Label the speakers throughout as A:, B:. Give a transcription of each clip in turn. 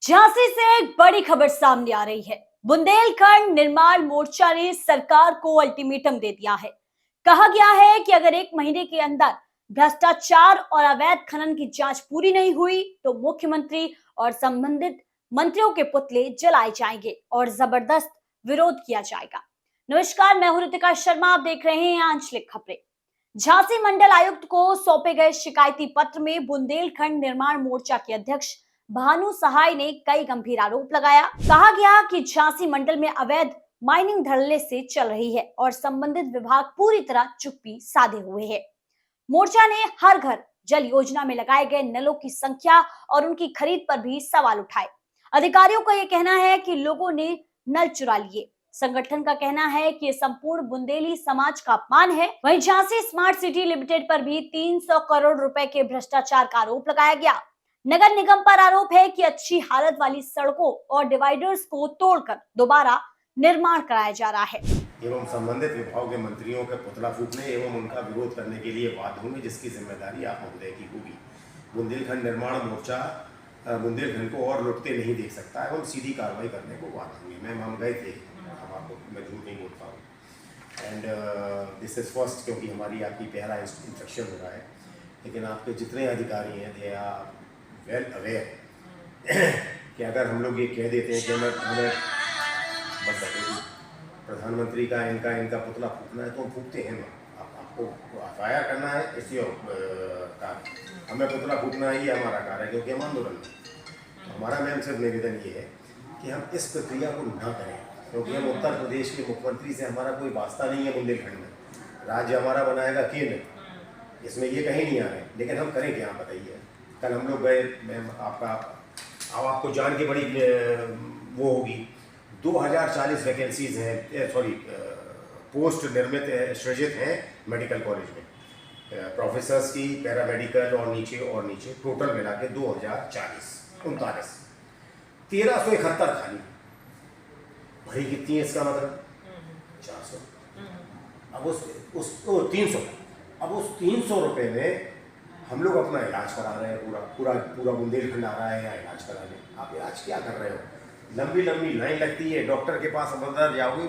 A: झांसी से एक बड़ी खबर सामने आ रही है। बुंदेलखंड निर्माण मोर्चा ने सरकार को अल्टीमेटम दे दिया है। कहा गया है कि अगर 1 महीने के अंदर भ्रष्टाचार और अवैध खनन की जांच पूरी नहीं हुई तो मुख्यमंत्री और संबंधित मंत्रियों के पुतले जलाए जाएंगे और जबरदस्त विरोध किया जाएगा। नमस्कार, मैं हूं रितिका शर्मा, आप देख रहे हैं आंचलिक खबरें। झांसी मंडल आयुक्त को सौंपे गए शिकायती पत्र में बुंदेलखंड निर्माण मोर्चा के अध्यक्ष भानु सहाय ने कई गंभीर आरोप लगाया। कहा गया कि झांसी मंडल में अवैध माइनिंग धड़ल्ले से चल रही है और संबंधित विभाग पूरी तरह चुप्पी साधे हुए है। मोर्चा ने हर घर जल योजना में लगाए गए नलों की संख्या और उनकी खरीद पर भी सवाल उठाए। अधिकारियों का यह कहना है कि लोगों ने नल चुरा लिए। संगठन का कहना है कि यह संपूर्ण बुंदेली समाज का अपमान है। वहीं झांसी स्मार्ट सिटी लिमिटेड पर भी 300 करोड़ रुपए के भ्रष्टाचार का आरोप लगाया गया। नगर निगम पर आरोप है कि अच्छी हालत वाली सड़कों और डिवाइडर्स को तोड़कर दोबारा निर्माण कराया जा रहा है।
B: एवं संबंधित विभाग के मंत्रियों के पुतला फूकने एवं उनका विरोध करने के लिए बाध्य होंगे, जिसकी जिम्मेदारी आप महोदय की होगी। बुंदेलखंड निर्माण मोर्चा बुंदेलखंड को और लुटते नहीं देख सकता है, हम सीधी कार्रवाई करने को बाध्य होंगे। मैम, हम गए थे, हम आपको मैं झूठ नहीं बोलता हूँ। एंड दिस इज फर्स्ट, क्योंकि हमारी आपकी पहला इंस्ट्रक्शन हो रहा है। लेकिन आपके जितने अधिकारी हैं दे आर वेल अवेयर कि अगर हम लोग ये कह देते हैं कि हमें बस प्रधानमंत्री का इनका पुतला फूकना है तो हम फूकते हैं ना। आपको एफआईआर करना है, इसलिए हमें पुतला फूकना ही हमारा कार्य है, क्योंकि हम आंदोलन में। हमारा मैम सिर्फ निवेदन ये है कि हम इस प्रक्रिया को ना करें, क्योंकि हम उत्तर प्रदेश के मुख्यमंत्री से हमारा कोई वास्ता नहीं है। बुंदेलखंड में राज्य हमारा बनाएगा केंद्र, इसमें ये कहीं नहीं आ रहे, लेकिन हम करें क्या बताइए। कल हम लोग गए, मैम आपको जान के बड़ी वो होगी, 2040 वैकेंसीज हैं, पोस्ट निर्मित सृजित हैं मेडिकल कॉलेज में, प्रोफेसर्स की, पैरामेडिकल और नीचे टोटल मिला के 2040 39 1371 खाली। भरी कितनी है इसका मतलब? 400। अब उस 300, अब उस 300 रुपये में हम लोग अपना इलाज करा रहे हैं। पूरा बुंदेलखंड आ रहा है यहाँ इलाज कराने। आप इलाज क्या कर रहे हो? लंबी लाइन लगती है, डॉक्टर के पास अंदर जाओगे।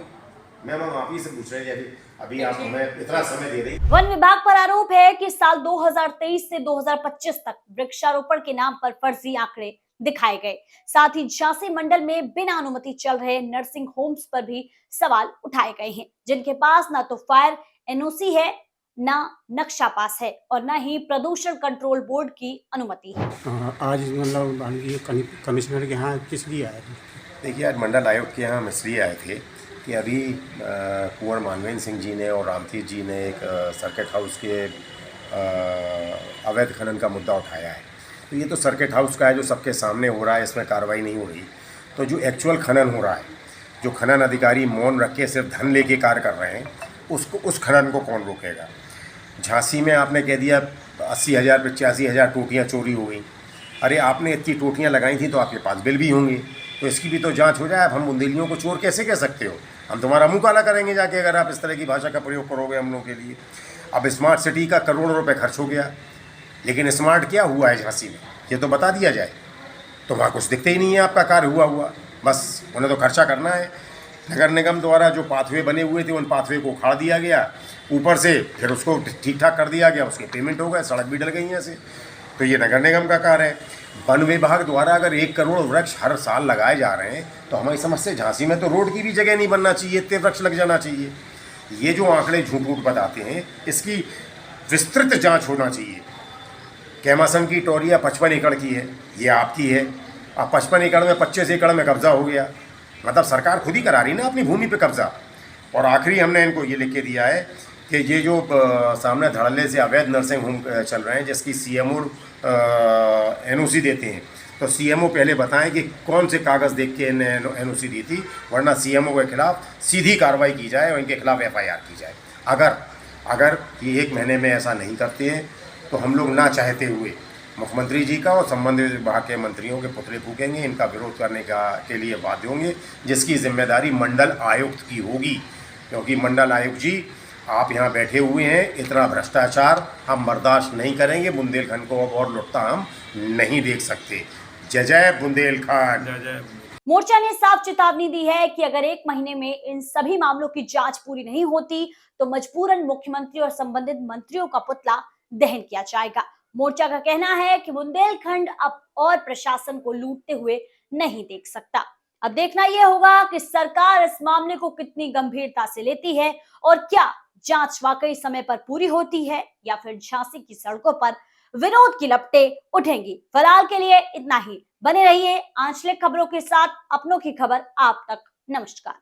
B: मैम, हम आप ही से पूछ रहे हैं, अभी आप हमें इतना समय दे रही।
A: वन विभाग पर आरोप है कि साल 2023 से 2025 तक वृक्षारोपण के नाम पर फर्जी आंकड़े दिखाए गए। साथ ही झांसी मंडल में बिना अनुमति चल रहे नर्सिंग होम्स पर भी सवाल उठाए गए हैं, जिनके पास ना तो फायर एनओसी है, ना नक्शा पास है और ना ही प्रदूषण कंट्रोल बोर्ड की अनुमति है।
C: आज मतलब कमिश्नर के यहाँ किस लिए आए थे?
B: देखिए, आज मंडल आयुक्त के यहाँ हम इसलिए आए थे कि अभी कुंवर मानवेंद्र सिंह जी ने और रामतीर्थ जी ने एक सर्किट हाउस के अवैध खनन का मुद्दा उठाया है। तो ये तो सर्किट हाउस का है जो सबके सामने हो रहा है, इसमें कार्रवाई नहीं हो रही। तो जो एक्चुअल खनन हो रहा है, जो खनन अधिकारी मौन रख के सिर्फ धन लेके कार्य कर रहे हैं, उस खनन को कौन रोकेगा? झांसी में आपने कह दिया 80,000 85,000 टोटियाँ चोरी हो गई। अरे, आपने इतनी टोटियाँ लगाई थी तो आपके पास बिल भी होंगे, तो इसकी भी तो जांच हो जाए। अब हम बुंदेलियों को चोर कैसे कह सकते हो? हम तुम्हारा मुंह काला करेंगे जाके, अगर आप इस तरह की भाषा का प्रयोग करोगे हम लोगों के लिए। अब स्मार्ट सिटी का करोड़ों रुपए खर्च हो गया, लेकिन स्मार्ट क्या हुआ है झांसी में, ये तो बता दिया जाए। तो वहाँ कुछ दिखते ही नहीं है आपका कार्य हुआ, बस उन्हें तो खर्चा करना है। नगर निगम द्वारा जो पाथवे बने हुए थे, उन पाथवे को उखाड़ दिया गया, ऊपर से फिर उसको ठीक ठाक कर दिया गया, उसके पेमेंट हो गए, सड़क भी डल गई यहाँ से। तो ये नगर निगम का कार्य है। वन विभाग द्वारा अगर 1 करोड़ वृक्ष हर साल लगाए जा रहे हैं, तो हमारी समझ से झांसी में तो रोड की भी जगह नहीं बनना चाहिए, इतने वृक्ष लग जाना चाहिए। ये जो आंकड़े झूठ बताते हैं, इसकी विस्तृत जाँच होना चाहिए। कैमासन की टोरिया 55 एकड़ की है, ये आपकी है। अब 55 एकड़ में 25 एकड़ में कब्जा हो गया, मतलब सरकार खुद ही करा रही ना अपनी भूमि पे कब्जा। और आखिरी हमने इनको ये लिख के दिया है कि ये जो सामने धड़ल्ले से अवैध नर्सिंग होम चल रहे हैं, जिसकी सीएमओ एनओसी देते हैं, तो सीएमओ पहले बताएं कि कौन से कागज़ देख के एनओसी दी थी, वरना सीएमओ के खिलाफ सीधी कार्रवाई की जाए और इनके खिलाफ एफआईआर की जाए। अगर ये 1 महीने में ऐसा नहीं करते हैं तो हम लोग ना चाहते हुए मुख्यमंत्री जी का और संबंधित विभाग के मंत्रियों के पुतले फूकेंगे, इनका विरोध करने के लिए बाध्य होंगे, जिसकी जिम्मेदारी मंडल आयुक्त की होगी। क्योंकि मंडल आयुक्त जी, आप यहाँ बैठे हुए हैं, इतना भ्रष्टाचार हम बर्दाश्त नहीं करेंगे। बुंदेलखंड को और लुटता हम नहीं देख सकते। जय जय बुंदेलखंड।
C: जय जय।
A: मोर्चा ने साफ चेतावनी दी है कि अगर 1 महीने में इन सभी मामलों की जांच पूरी नहीं होती तो मजबूरन मुख्यमंत्री और संबंधित मंत्रियों का पुतला दहन किया जाएगा। मोर्चा का कहना है कि बुंदेलखंड अब और प्रशासन को लूटते हुए नहीं देख सकता। अब देखना यह होगा कि सरकार इस मामले को कितनी गंभीरता से लेती है और क्या जांच वाकई समय पर पूरी होती है या फिर झांसी की सड़कों पर विरोध की लपटें उठेंगी। फिलहाल के लिए इतना ही। बने रहिए आंचलिक खबरों के साथ, अपनों की खबर आप तक। नमस्कार।